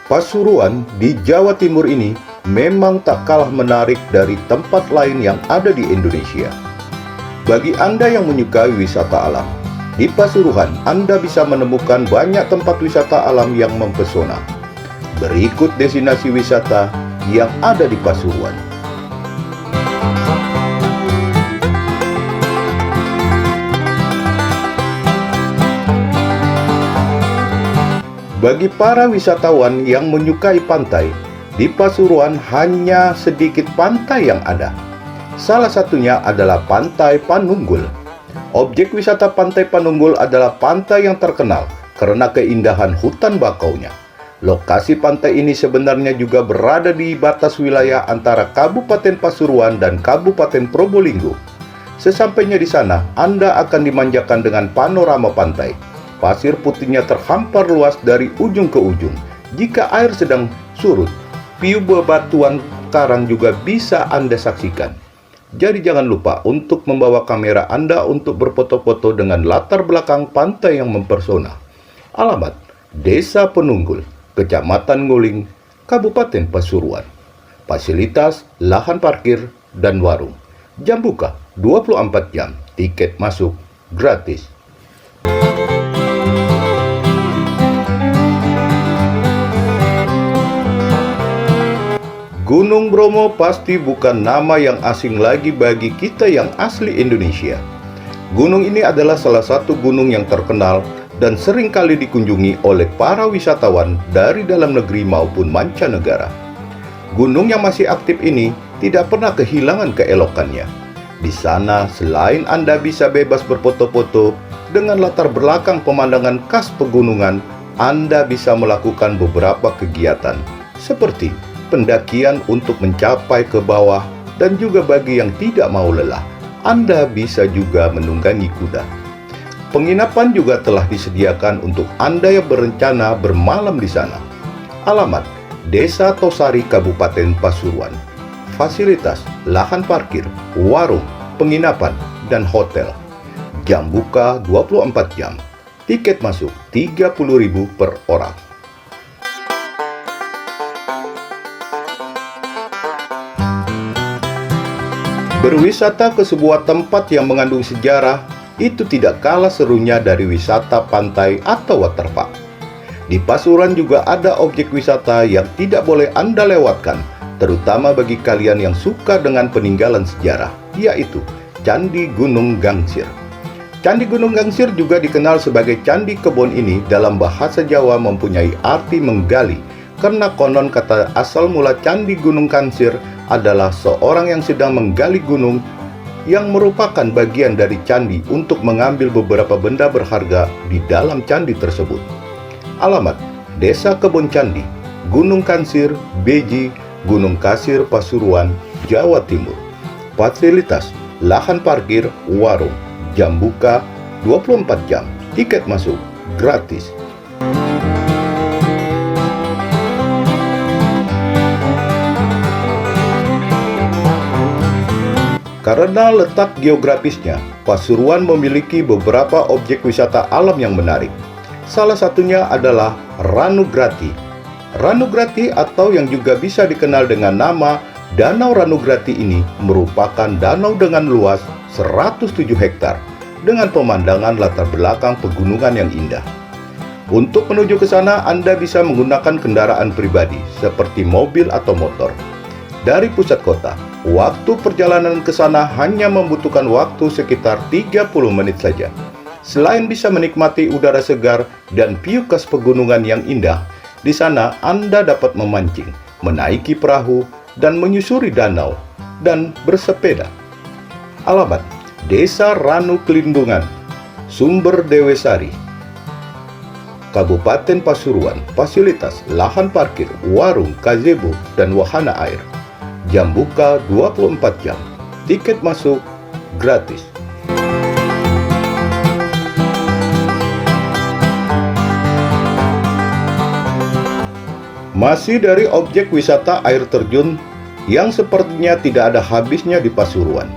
Pasuruan di Jawa Timur ini memang tak kalah menarik dari tempat lain yang ada di Indonesia. Bagi Anda yang menyukai wisata alam, di Pasuruan Anda bisa menemukan banyak tempat wisata alam yang mempesona. Berikut destinasi wisata yang ada di Pasuruan. Bagi para wisatawan yang menyukai pantai, di Pasuruan hanya sedikit pantai yang ada. Salah satunya adalah Pantai Panunggul. Objek wisata Pantai Panunggul adalah pantai yang terkenal karena keindahan hutan bakaunya. Lokasi pantai ini sebenarnya juga berada di batas wilayah antara Kabupaten Pasuruan dan Kabupaten Probolinggo. Sesampainya di sana, Anda akan dimanjakan dengan panorama pantai. Pasir putihnya terhampar luas dari ujung ke ujung. Jika air sedang surut, view bebatuan karang juga bisa Anda saksikan. Jadi jangan lupa untuk membawa kamera Anda untuk berfoto-foto dengan latar belakang pantai yang mempesona. Alamat: Desa Penunggul, Kecamatan Nguling, Kabupaten Pasuruan. Fasilitas: lahan parkir dan warung. Jam buka 24 jam. Tiket masuk gratis. Gunung Bromo pasti bukan nama yang asing lagi bagi kita yang asli Indonesia. Gunung ini adalah salah satu gunung yang terkenal dan sering kali dikunjungi oleh para wisatawan dari dalam negeri maupun mancanegara. Gunung yang masih aktif ini tidak pernah kehilangan keelokannya. Di sana, selain Anda bisa bebas berfoto-foto dengan latar belakang pemandangan khas pegunungan, Anda bisa melakukan beberapa kegiatan seperti pendakian untuk mencapai ke bawah, dan juga bagi yang tidak mau lelah, Anda bisa juga menunggangi kuda. Penginapan juga telah disediakan untuk Anda yang berencana bermalam di sana. Alamat: Desa Tosari, Kabupaten Pasuruan. Fasilitas: lahan parkir, warung, penginapan, dan hotel. Jam buka 24 jam. Tiket masuk 30.000 per orang. Berwisata ke sebuah tempat yang mengandung sejarah itu tidak kalah serunya dari wisata pantai atau waterpark. Di Pasuruan juga ada objek wisata yang tidak boleh Anda lewatkan, terutama bagi kalian yang suka dengan peninggalan sejarah, yaitu Candi Gunung Gangsir. Candi Gunung Gangsir juga dikenal sebagai Candi Kebon ini dalam bahasa Jawa mempunyai arti menggali, karena konon kata asal mula Candi Gunung Gangsir adalah seorang yang sedang menggali gunung yang merupakan bagian dari candi untuk mengambil beberapa benda berharga di dalam candi tersebut. Alamat: Desa Kebon Candi, Gunung Gangsir, Beji, Gunung Kasir, Pasuruan, Jawa Timur. Fasilitas: lahan parkir, warung. Jam buka 24 jam. Tiket masuk gratis. Karena letak geografisnya, Pasuruan memiliki beberapa objek wisata alam yang menarik. Salah satunya adalah Ranugrati. Ranugrati atau yang juga bisa dikenal dengan nama Danau Ranugrati ini merupakan danau dengan luas 107 hektar dengan pemandangan latar belakang pegunungan yang indah. Untuk menuju ke sana, Anda bisa menggunakan kendaraan pribadi seperti mobil atau motor. Dari pusat kota, waktu perjalanan ke sana hanya membutuhkan waktu sekitar 30 menit saja. Selain bisa menikmati udara segar dan view khas pegunungan yang indah, di sana Anda dapat memancing, menaiki perahu, dan menyusuri danau, dan bersepeda. Alamat: Desa Ranu Kelindungan, Sumber Dewesari, Kabupaten Pasuruan. Fasilitas: lahan parkir, warung, gazebo, dan wahana air. Jam buka 24 jam. Tiket masuk gratis. Masih dari objek wisata air terjun yang sepertinya tidak ada habisnya di Pasuruan.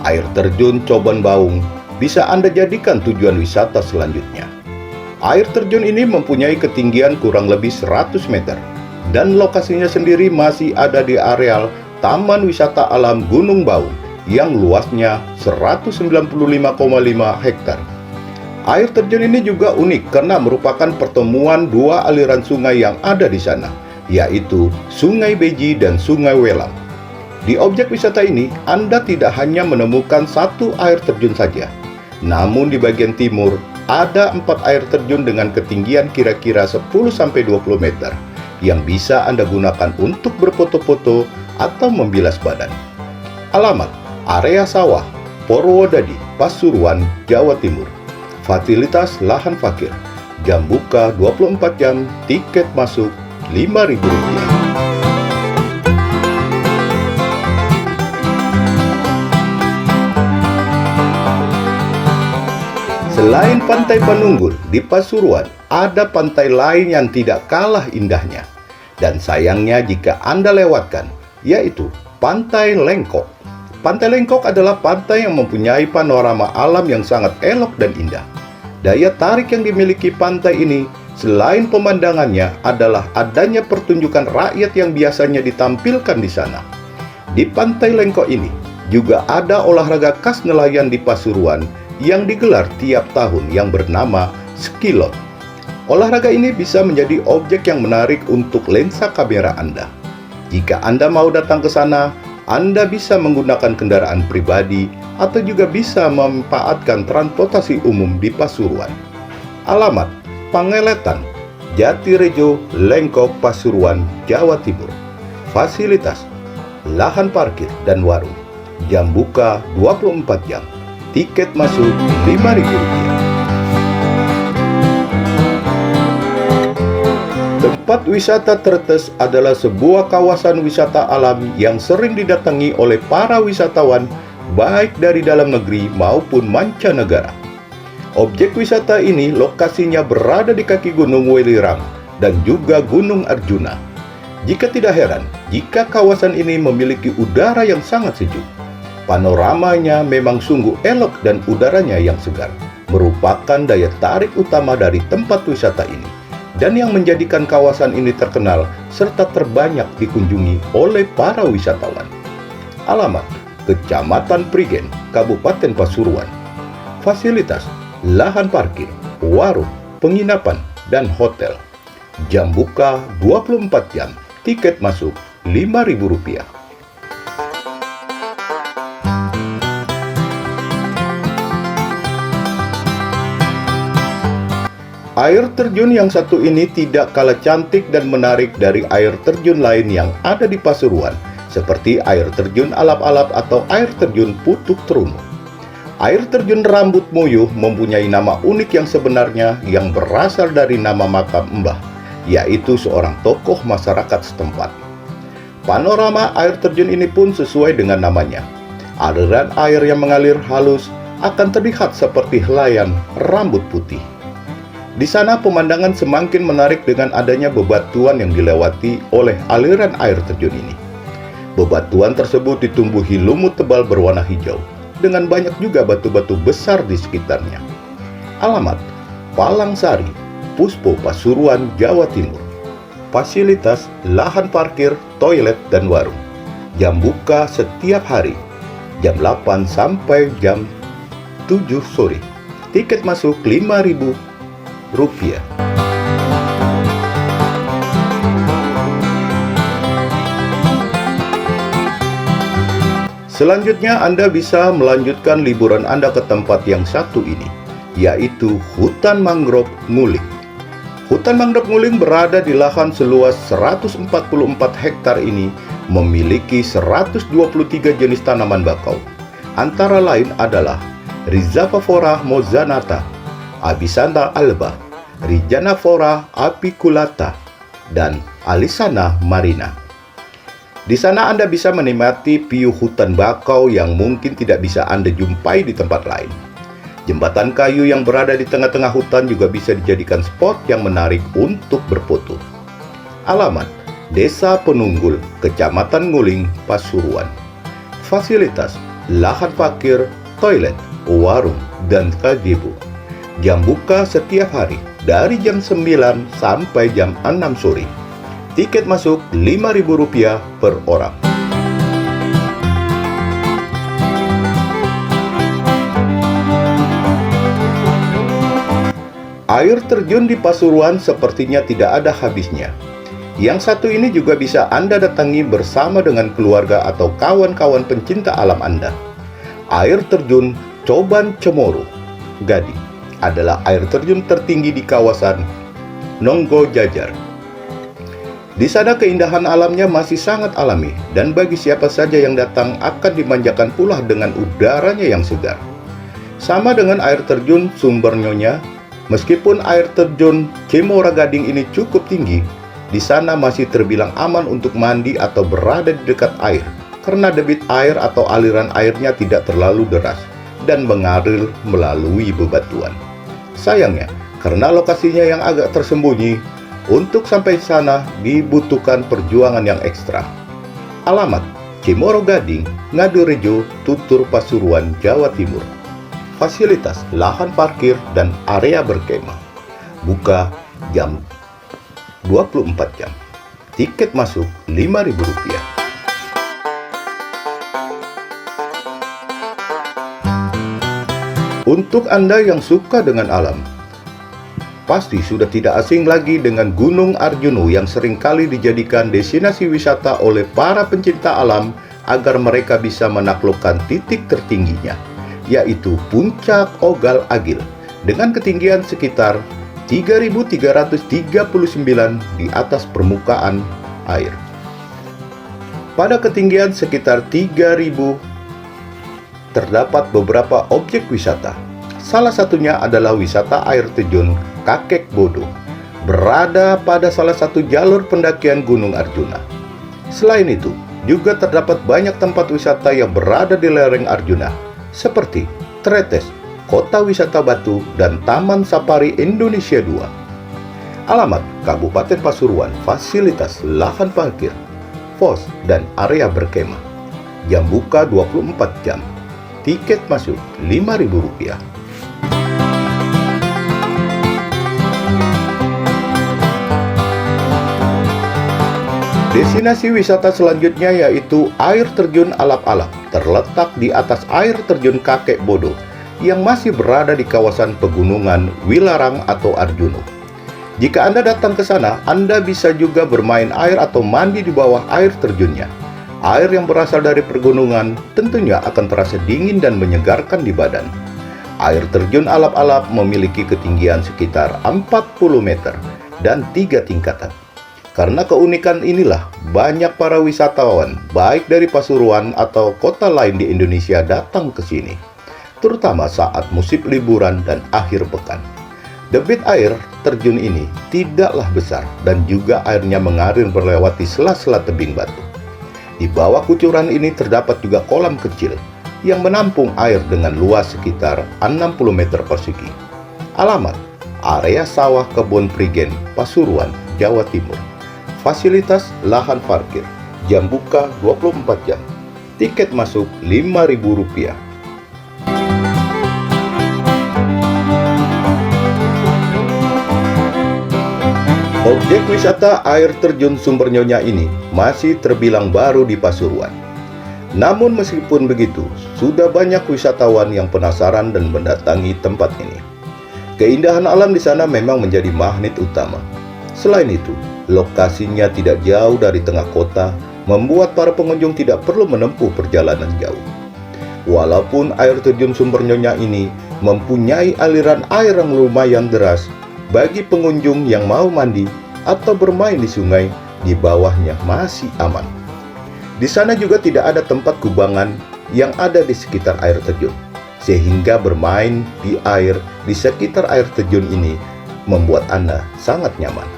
Air terjun Coban Baung bisa Anda jadikan tujuan wisata selanjutnya. Air terjun ini mempunyai ketinggian kurang lebih 100 meter. dan lokasinya sendiri masih ada di areal Taman Wisata Alam Gunung Baung yang luasnya 195,5 hektar. Air terjun ini juga unik karena merupakan pertemuan dua aliran sungai yang ada di sana, yaitu Sungai Beji dan Sungai Welang. Di objek wisata ini, Anda tidak hanya menemukan satu air terjun saja, namun di bagian timur ada 4 air terjun dengan ketinggian kira-kira 10-20 meter yang bisa Anda gunakan untuk berfoto-foto atau membilas badan. Alamat: area sawah, Purwodadi, Pasuruan, Jawa Timur. Fasilitas lahan parkir, jam buka 24 jam, tiket masuk Rp5.000. Selain Pantai Panunggul, di Pasuruan ada pantai lain yang tidak kalah indahnya. Dan sayangnya jika Anda lewatkan, yaitu Pantai Lengkok. Pantai Lengkok adalah pantai yang mempunyai panorama alam yang sangat elok dan indah. Daya tarik yang dimiliki pantai ini, selain pemandangannya, adalah adanya pertunjukan rakyat yang biasanya ditampilkan di sana. Di Pantai Lengkok ini, juga ada olahraga khas nelayan di Pasuruan yang digelar tiap tahun yang bernama skilot. Olahraga ini bisa menjadi objek yang menarik untuk lensa kamera Anda. Jika Anda mau datang ke sana, Anda bisa menggunakan kendaraan pribadi atau juga bisa memanfaatkan transportasi umum di Pasuruan. Alamat: Pangeletan, Jatirejo, Lengkok, Pasuruan, Jawa Timur. Fasilitas: lahan parkir dan warung. Jam buka 24 jam. Tiket masuk Rp5.000. Tempat wisata Tretes adalah sebuah kawasan wisata alam yang sering didatangi oleh para wisatawan baik dari dalam negeri maupun mancanegara. Objek wisata ini lokasinya berada di kaki Gunung Welirang dan juga Gunung Arjuna. Jika tidak heran jika kawasan ini memiliki udara yang sangat sejuk. Panoramanya memang sungguh elok dan udaranya yang segar, merupakan daya tarik utama dari tempat wisata ini, dan yang menjadikan kawasan ini terkenal serta terbanyak dikunjungi oleh para wisatawan. Alamat: Kecamatan Prigen, Kabupaten Pasuruan. Fasilitas: lahan parkir, warung, penginapan, dan hotel. Jam buka 24 jam. Tiket masuk Rp5.000. Air terjun yang satu ini tidak kalah cantik dan menarik dari air terjun lain yang ada di Pasuruan, seperti air terjun Alap-Alap atau air terjun Putuk Terunu. Air terjun Rambut Muyuh mempunyai nama unik yang sebenarnya yang berasal dari nama makam Mbah, yaitu seorang tokoh masyarakat setempat. Panorama air terjun ini pun sesuai dengan namanya. Aliran air yang mengalir halus akan terlihat seperti helaian rambut putih. Di sana pemandangan semakin menarik dengan adanya bebatuan yang dilewati oleh aliran air terjun ini. Bebatuan tersebut ditumbuhi lumut tebal berwarna hijau, dengan banyak juga batu-batu besar di sekitarnya. Alamat: Palangsari, Puspo, Pasuruan, Jawa Timur. Fasilitas: lahan parkir, toilet, dan warung. Jam buka setiap hari, jam 8 sampai jam 7 sore. Tiket masuk Rp5.000. Selanjutnya Anda bisa melanjutkan liburan Anda ke tempat yang satu ini, yaitu Hutan Mangrove Nguling. Hutan Mangrove Nguling berada di lahan seluas 144 hektar ini, memiliki 123 jenis tanaman bakau. Antara lain adalah Rhizaphora mozzanata, Abyssana alba, Rhizaphora apiculata, dan Alisana marina. Di sana Anda bisa menikmati view hutan bakau yang mungkin tidak bisa Anda jumpai di tempat lain. Jembatan kayu yang berada di tengah-tengah hutan juga bisa dijadikan spot yang menarik untuk berfoto. Alamat: Desa Penunggul, Kecamatan Nguling, Pasuruan. Fasilitas: lahan parkir, toilet, warung, dan gazebo. Jam buka setiap hari dari jam 9 sampai jam 6 sore. Tiket masuk Rp5.000 per orang. Air terjun di Pasuruan sepertinya tidak ada habisnya. Yang satu ini juga bisa Anda datangi bersama dengan keluarga atau kawan-kawan pencinta alam Anda. Air terjun Coban Cemoro Gading adalah air terjun tertinggi di kawasan Nonggo Jajar. Di sana keindahan alamnya masih sangat alami, dan bagi siapa saja yang datang akan dimanjakan pula dengan udaranya yang segar. Sama dengan air terjun Sumber Nyonya, meskipun air terjun Cemoro Gading ini cukup tinggi, di sana masih terbilang aman untuk mandi atau berada di dekat air, karena debit air atau aliran airnya tidak terlalu deras dan mengalir melalui bebatuan. Sayangnya, karena lokasinya yang agak tersembunyi, untuk sampai sana dibutuhkan perjuangan yang ekstra. Alamat: Cemoro Gading, Ngadurejo, Tutur, Pasuruan, Jawa Timur. Fasilitas lahan parkir dan area berkemah. Buka jam 24 jam. Tiket masuk Rp5.000. Untuk Anda yang suka dengan alam, pasti sudah tidak asing lagi dengan Gunung Arjuna yang seringkali dijadikan destinasi wisata oleh para pencinta alam agar mereka bisa menaklukkan titik tertingginya, yaitu Puncak Ogal Agil dengan ketinggian sekitar 3.339 di atas permukaan air. Pada ketinggian sekitar 3.000 terdapat beberapa objek wisata. Salah satunya adalah wisata air terjun Kakek Bodo, berada pada salah satu jalur pendakian Gunung Arjuna. Selain itu, juga terdapat banyak tempat wisata yang berada di lereng Arjuna, seperti Tretes, Kota Wisata Batu, dan Taman Safari Indonesia 2. Alamat: Kabupaten Pasuruan. Fasilitas lahan parkir, pos, dan area berkemah. Jam buka 24 jam. Tiket masuk Rp5.000. Destinasi wisata selanjutnya yaitu air terjun Alap-Alap, terletak di atas air terjun Kakek Bodo yang masih berada di kawasan pegunungan Wilarang atau Arjuna. Jika Anda datang ke sana, Anda bisa juga bermain air atau mandi di bawah air terjunnya. Air yang berasal dari pegunungan tentunya akan terasa dingin dan menyegarkan di badan. Air terjun Alap-Alap memiliki ketinggian sekitar 40 meter dan 3 tingkatan. Karena keunikan inilah, banyak para wisatawan, baik dari Pasuruan atau kota lain di Indonesia datang ke sini, terutama saat musim liburan dan akhir pekan. Debit air terjun ini tidaklah besar dan juga airnya mengalir melewati sela-sela tebing batu. Di bawah kucuran ini terdapat juga kolam kecil yang menampung air dengan luas sekitar 60 meter persegi. Alamat: area sawah kebun Prigen, Pasuruan, Jawa Timur. Fasilitas lahan parkir. Jam buka 24 jam. Tiket masuk Rp5.000. Objek wisata air terjun Sumber Nyonya ini masih terbilang baru di Pasuruan. Namun meskipun begitu, sudah banyak wisatawan yang penasaran dan mendatangi tempat ini. Keindahan alam di sana memang menjadi magnet utama. Selain itu, lokasinya tidak jauh dari tengah kota, membuat para pengunjung tidak perlu menempuh perjalanan jauh. Walaupun air terjun Sumber Nyonya ini mempunyai aliran air yang lumayan deras, bagi pengunjung yang mau mandi atau bermain di sungai, di bawahnya masih aman. Di sana juga tidak ada tempat kubangan yang ada di sekitar air terjun, sehingga bermain di air di sekitar air terjun ini membuat Anda sangat nyaman.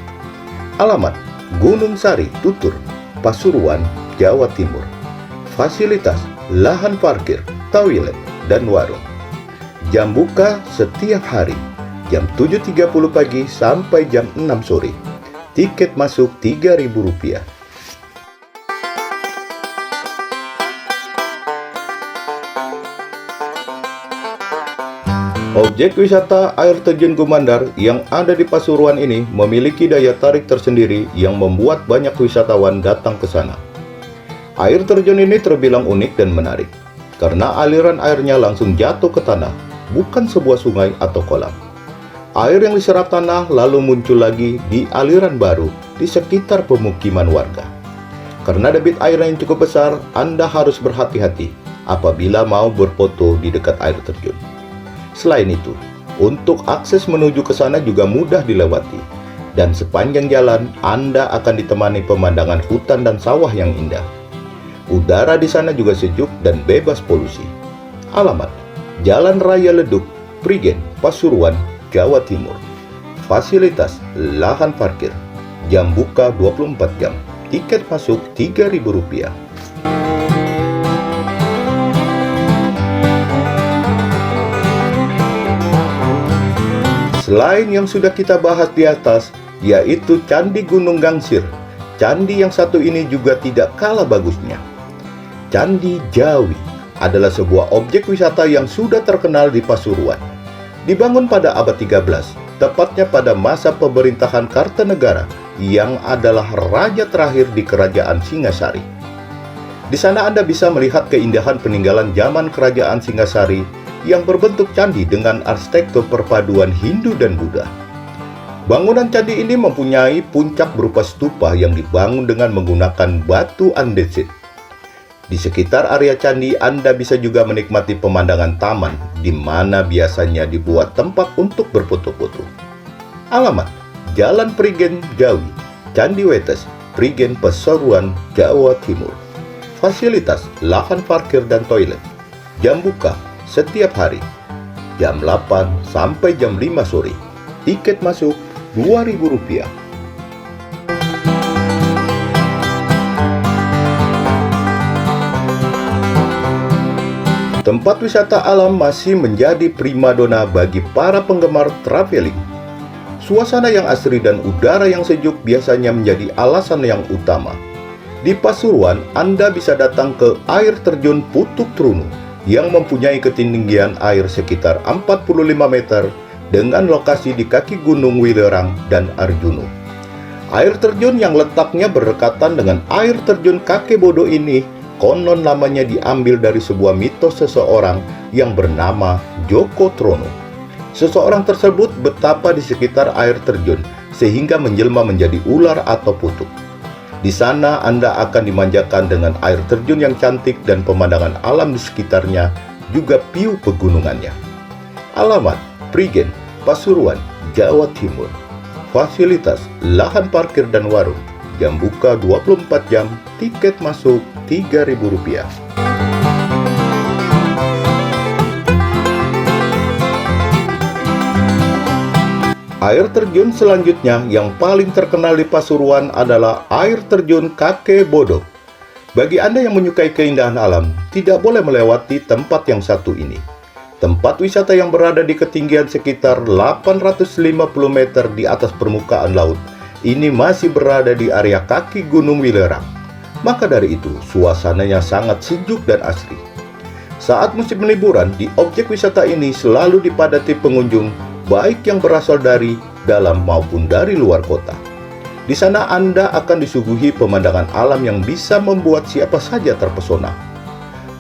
Alamat: Gunung Sari, Tutur, Pasuruan, Jawa Timur. Fasilitas lahan parkir, toilet, dan warung. Jam buka setiap hari, jam 7.30 pagi sampai jam 6 sore. Tiket masuk Rp3.000. Objek wisata air terjun Gumandar yang ada di Pasuruan ini memiliki daya tarik tersendiri yang membuat banyak wisatawan datang ke sana. Air terjun ini terbilang unik dan menarik, karena aliran airnya langsung jatuh ke tanah, bukan sebuah sungai atau kolam. Air yang diserap tanah lalu muncul lagi di aliran baru di sekitar pemukiman warga. Karena debit air yang cukup besar, Anda harus berhati-hati apabila mau berfoto di dekat air terjun. Selain itu, untuk akses menuju ke sana juga mudah dilewati, dan sepanjang jalan Anda akan ditemani pemandangan hutan dan sawah yang indah. Udara di sana juga sejuk dan bebas polusi. Alamat: Jalan Raya Leduk, Prigen, Pasuruan, Jawa Timur. Fasilitas: lahan parkir, jam buka 24 jam, tiket masuk Rp3.000. Selain yang sudah kita bahas di atas, yaitu Candi Gunung Gangsir, candi yang satu ini juga tidak kalah bagusnya. Candi Jawi adalah sebuah objek wisata yang sudah terkenal di Pasuruan. Dibangun pada abad 13, tepatnya pada masa pemerintahan Kartanegara yang adalah raja terakhir di Kerajaan Singasari. Di sana Anda bisa melihat keindahan peninggalan zaman Kerajaan Singasari yang berbentuk candi dengan arsitektur perpaduan Hindu dan Buddha. Bangunan candi ini mempunyai puncak berupa stupa yang dibangun dengan menggunakan batu andesit. Di sekitar area candi Anda bisa juga menikmati pemandangan taman di mana biasanya dibuat tempat untuk berfoto-foto. Alamat: Jalan Prigen Jawi, Candi Wetes, Prigen, Pasuruan, Jawa Timur. Fasilitas: lahan parkir dan toilet. Jam buka setiap hari, jam 8 sampai jam 5 sore. Tiket masuk Rp2.000. Tempat wisata alam masih menjadi primadona bagi para penggemar traveling. Suasana yang asri dan udara yang sejuk biasanya menjadi alasan yang utama. Di Pasuruan, Anda bisa datang ke air terjun Putuk Trunu yang mempunyai ketinggian air sekitar 45 meter dengan lokasi di kaki Gunung Wilerang dan Arjuna. Air terjun yang letaknya berdekatan dengan air terjun Kakebodo ini konon namanya diambil dari sebuah mitos seseorang yang bernama Joko Trono. Seseorang tersebut betapa di sekitar air terjun sehingga menjelma menjadi ular atau putuk. Di sana Anda akan dimanjakan dengan air terjun yang cantik dan pemandangan alam di sekitarnya, juga piu pegunungannya. Alamat: Prigen, Pasuruan, Jawa Timur. Fasilitas: lahan parkir dan warung. Jam buka 24 jam, tiket masuk Rp3.000. Air terjun selanjutnya yang paling terkenal di Pasuruan adalah air terjun Kakebodo. Bagi Anda yang menyukai keindahan alam, tidak boleh melewati tempat yang satu ini. Tempat wisata yang berada di ketinggian sekitar 850 meter di atas permukaan laut, ini masih berada di area kaki Gunung Wilerang. Maka dari itu, suasananya sangat sejuk dan asri. Saat musim liburan, di objek wisata ini selalu dipadati pengunjung, baik yang berasal dari dalam maupun dari luar kota. Di sana Anda akan disuguhi pemandangan alam yang bisa membuat siapa saja terpesona.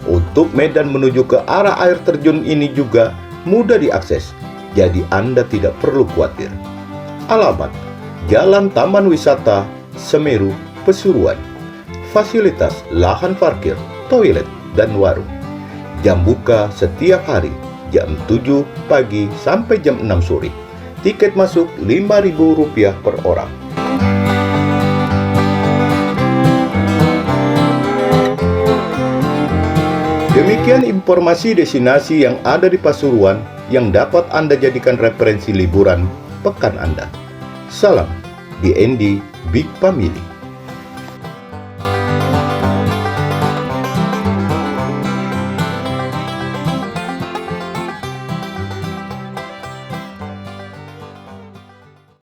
Untuk medan menuju ke arah air terjun ini juga mudah diakses, jadi Anda tidak perlu khawatir. Alamat: Jalan Taman Wisata Semeru, Pasuruan. Fasilitas: lahan parkir, toilet, dan warung. Jam buka setiap hari, jam 7 pagi sampai jam 6 sore. Tiket masuk Rp5.000 per orang. Demikian informasi destinasi yang ada di Pasuruan yang dapat Anda jadikan referensi liburan pekan Anda. Salam DND Big Family.